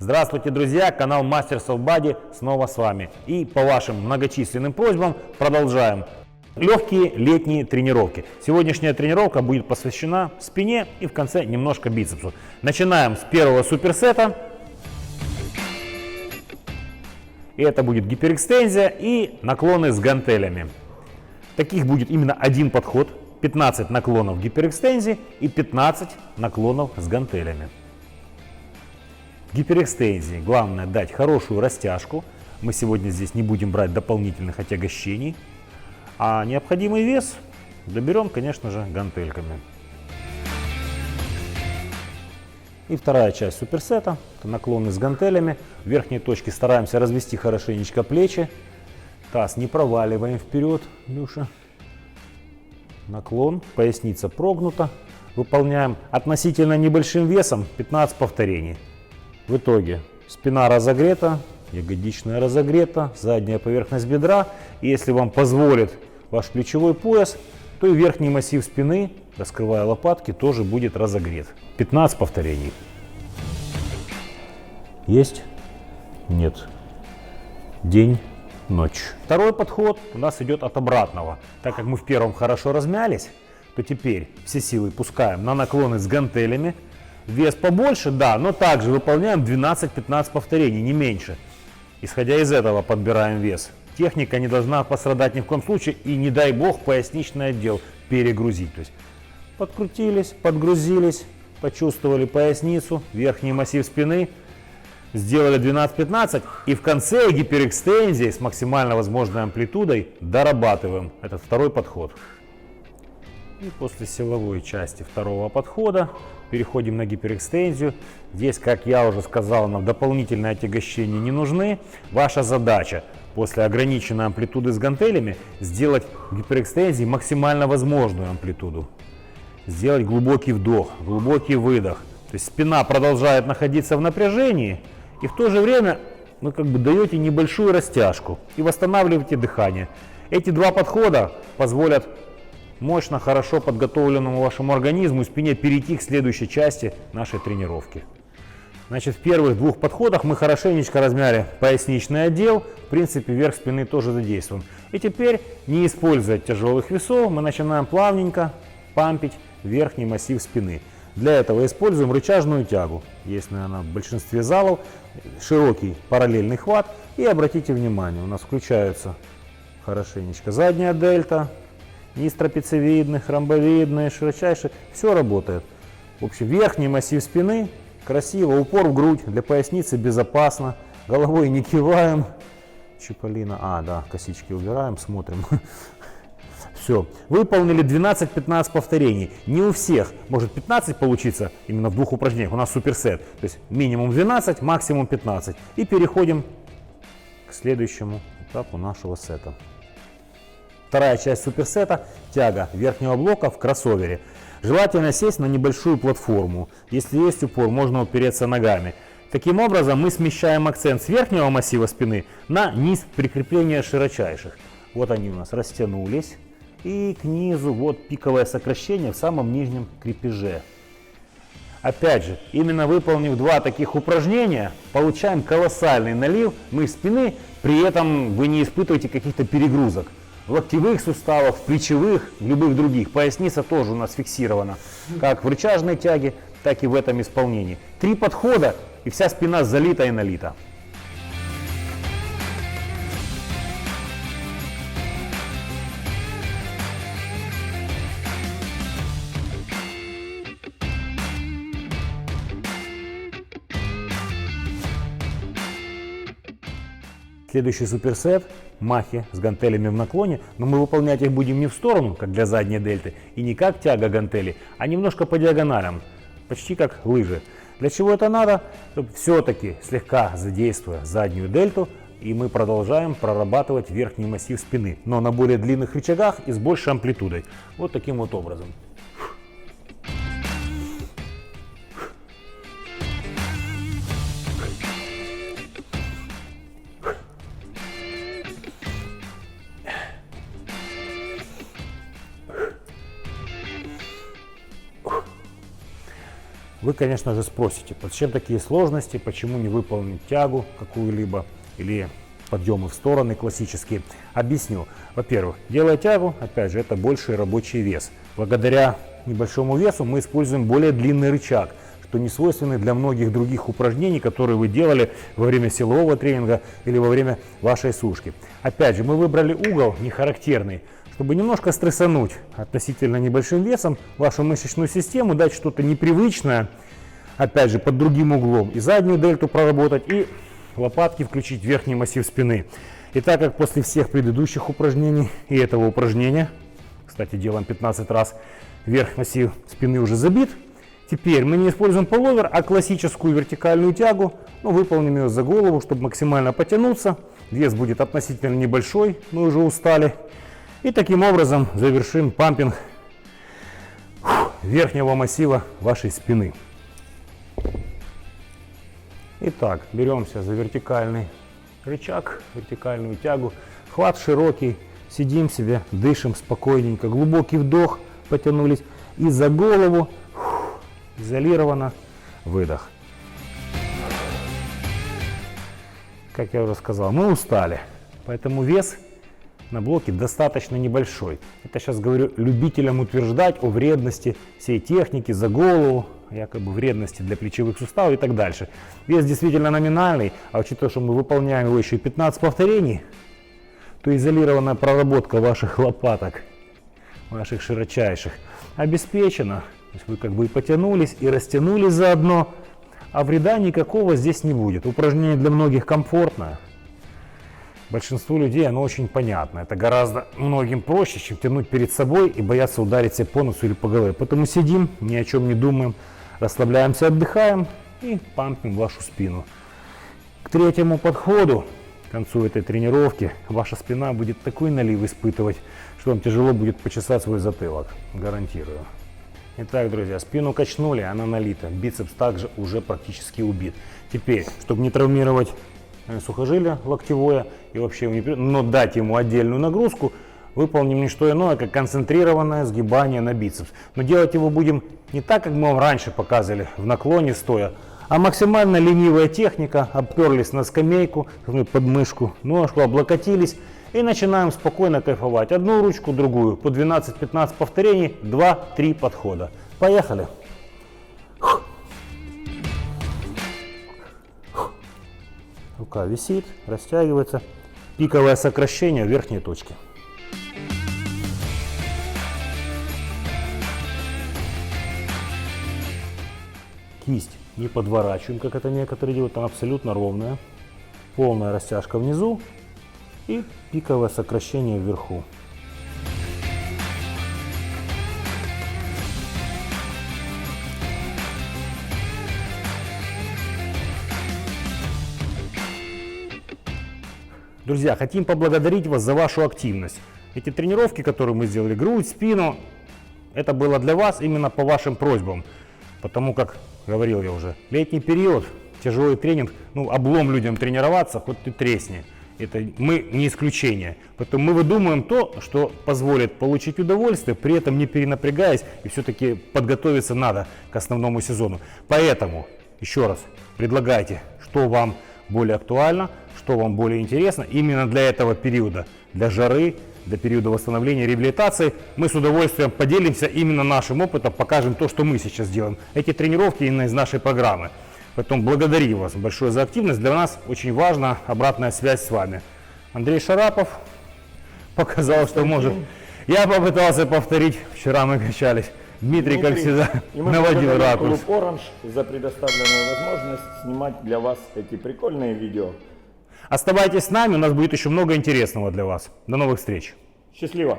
Здравствуйте, друзья! Канал Masters of Body снова с вами. И по вашим многочисленным просьбам продолжаем легкие летние тренировки. Сегодняшняя тренировка будет посвящена спине и в конце немножко бицепсу. Начинаем с первого суперсета. И это будет гиперэкстензия и наклоны с гантелями. Таких будет именно один подход. 15 наклонов гиперэкстензии и 15 наклонов с гантелями. В гиперэкстензии главное дать хорошую растяжку. Мы сегодня здесь не будем брать дополнительных отягощений. А необходимый вес доберем, конечно же, гантельками. И вторая часть суперсета – это наклоны с гантелями. В верхней точке стараемся развести хорошенечко плечи. Таз не проваливаем вперед, Люша. Наклон, поясница прогнута. Выполняем относительно небольшим весом 15 повторений. В итоге спина разогрета, ягодичная разогрета, задняя поверхность бедра. И если вам позволит ваш плечевой пояс, то и верхний массив спины, раскрывая лопатки, тоже будет разогрет. 15 повторений. Есть? Нет. День. Ночь. Второй подход у нас идет от обратного. Так как мы в первом хорошо размялись, то теперь все силы пускаем на наклоны с гантелями. Вес побольше, да, но также выполняем 12-15 повторений, не меньше. Исходя из этого подбираем вес. Техника не должна пострадать ни в коем случае и, не дай бог, поясничный отдел перегрузить. То есть подкрутились, подгрузились, почувствовали поясницу, верхний массив спины. Сделали 12-15 и в конце гиперэкстензии с максимально возможной амплитудой дорабатываем этот второй подход. И после силовой части второго подхода переходим на гиперэкстензию. Здесь, как я уже сказал, нам дополнительные отягощения не нужны. Ваша задача после ограниченной амплитуды с гантелями сделать в гиперэкстензии максимально возможную амплитуду. Сделать глубокий вдох, глубокий выдох. То есть спина продолжает находиться в напряжении. И в то же время вы даете небольшую растяжку и восстанавливаете дыхание. Эти два подхода позволят мощно, хорошо подготовленному вашему организму и спине перейти к следующей части нашей тренировки. Значит, в первых двух подходах мы хорошенечко размяли поясничный отдел. В принципе, верх спины тоже задействован. И теперь, не используя тяжелых весов, мы начинаем плавненько пампить верхний массив спины. Для этого используем рычажную тягу. Есть, наверное, в большинстве залов широкий параллельный хват. И обратите внимание, у нас включаются хорошенечко задняя дельта, низ трапециевидных, ромбовидные, широчайшие. Все работает. В общем, верхний массив спины красиво, упор в грудь, для поясницы безопасно. Головой не киваем. Чиполлино. Да, косички убираем, смотрим. Все, выполнили 12-15 повторений. Не у всех может 15 получиться именно в двух упражнениях. У нас суперсет. То есть минимум 12, максимум 15. И переходим к следующему этапу нашего сета. Вторая часть суперсета – тяга верхнего блока в кроссовере. Желательно сесть на небольшую платформу. Если есть упор, можно упереться ногами. Таким образом мы смещаем акцент с верхнего массива спины на низ прикрепления широчайших. Вот они у нас растянулись. И к низу вот пиковое сокращение в самом нижнем крепеже. Опять же, именно выполнив два таких упражнения, получаем колоссальный налив мышц спины, при этом вы не испытываете каких-то перегрузок. В локтевых суставах, в плечевых, в любых других. Поясница тоже у нас фиксирована, как в рычажной тяге, так и в этом исполнении. 3 подхода и вся спина залита и налита. Следующий суперсет – махи с гантелями в наклоне, но мы выполнять их будем не в сторону, как для задней дельты, и не как тяга гантелей, а немножко по диагоналям, почти как лыжи. Для чего это надо? Чтобы все-таки слегка задействуя заднюю дельту, и мы продолжаем прорабатывать верхний массив спины, но на более длинных рычагах и с большей амплитудой. Вот таким вот образом. Вы, конечно же, спросите, зачем такие сложности, почему не выполнить тягу какую-либо или подъемы в стороны классические. Объясню. Во-первых, делая тягу, опять же, это больший рабочий вес. Благодаря небольшому весу мы используем более длинный рычаг, что не свойственно для многих других упражнений, которые вы делали во время силового тренинга или во время вашей сушки. Опять же, мы выбрали угол не характерный, чтобы немножко стрессануть относительно небольшим весом вашу мышечную систему, дать что-то непривычное, опять же, под другим углом, и заднюю дельту проработать, и лопатки включить, верхний массив спины. И так как после всех предыдущих упражнений и этого упражнения, кстати, делаем 15 раз, верх массив спины уже забит, теперь мы не используем пуловер, а классическую вертикальную тягу, но выполним ее за голову, чтобы максимально потянуться. Вес будет относительно небольшой, мы уже устали. И таким образом завершим пампинг верхнего массива вашей спины. Итак, беремся за вертикальный рычаг, вертикальную тягу. Хват широкий, сидим себе, дышим спокойненько. Глубокий вдох, потянулись. И за голову, изолированно, выдох. Как я уже сказал, мы устали, поэтому вес на блоке достаточно небольшой. Это сейчас говорю любителям утверждать о вредности всей техники за голову, якобы вредности для плечевых суставов и так дальше. Вес действительно номинальный, а учитывая, что мы выполняем его еще и 15 повторений, то изолированная проработка ваших лопаток, ваших широчайших, обеспечена. То есть вы как бы и потянулись, и растянулись заодно, а вреда никакого здесь не будет. Упражнение для многих комфортное. Большинству людей оно очень понятно. Это гораздо многим проще, чем тянуть перед собой и бояться ударить себя по носу или по голове. Поэтому сидим, ни о чем не думаем, расслабляемся, отдыхаем и пампим вашу спину. К третьему подходу, к концу этой тренировки, ваша спина будет такой налив испытывать, что вам тяжело будет почесать свой затылок. Гарантирую. Итак, друзья, спину качнули, она налита. Бицепс также уже практически убит. Теперь, чтобы не травмировать сухожилие локтевое и вообще но дать ему отдельную нагрузку, выполним не что иное, как концентрированное сгибание на бицепс. Но делать его будем не так, как мы вам раньше показывали, в наклоне стоя, а максимально ленивая техника. Обперлись на скамейку, под мышку, ножку, облокотились и начинаем спокойно кайфовать. Одну ручку, другую, по 12-15 повторений, 2-3 подхода. Поехали! Рука висит, растягивается. Пиковое сокращение в верхней точке. Кисть не подворачиваем, как это некоторые делают, она абсолютно ровная. Полная растяжка внизу и пиковое сокращение вверху. Друзья, хотим поблагодарить вас за вашу активность. Эти тренировки, которые мы сделали, грудь, спину, это было для вас именно по вашим просьбам. Потому как, говорил я уже, летний период, тяжелый тренинг, облом людям тренироваться, хоть ты тресни. Это мы не исключение. Поэтому мы выдумываем то, что позволит получить удовольствие, при этом не перенапрягаясь, и все-таки подготовиться надо к основному сезону. Поэтому, еще раз, предлагайте, что вам более актуально, что вам более интересно именно для этого периода, для жары, для периода восстановления, реабилитации. Мы с удовольствием поделимся именно нашим опытом, покажем то, что мы сейчас делаем. Эти тренировки именно из нашей программы. Поэтому благодарю вас большое за активность. Для нас очень важна обратная связь с вами. Андрей Шарапов показал, что может. Я попытался повторить. Вчера мы качались. Дмитрий, как всегда, наводил ракурс. Клуб Оранж за предоставленную возможность снимать для вас эти прикольные видео. Оставайтесь с нами, у нас будет еще много интересного для вас. До новых встреч. Счастливо!